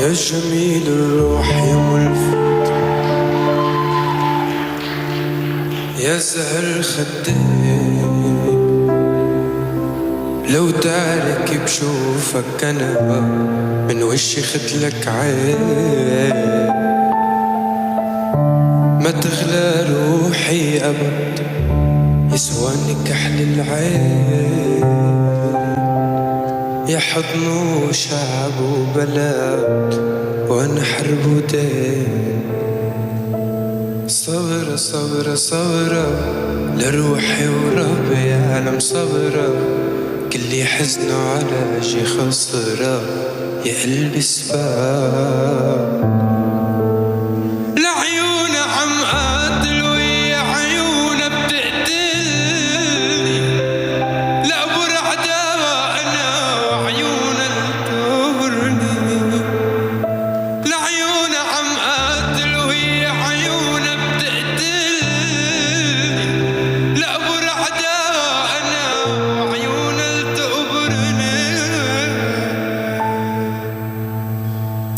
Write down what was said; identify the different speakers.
Speaker 1: يا جميل الروح يا ملفت، يا زهر خدين، لو تارك بشوفك أنا من وشي خدلك عين، ما تغلى روحي أبد يسواني كحل العين، يا حضن وشعب وبلد وانا حرب ودين. صبرة صبرة صبرة لروحي وربي يعلم صبرة، كل حزنه على جي خسرة يا قلبي سباب.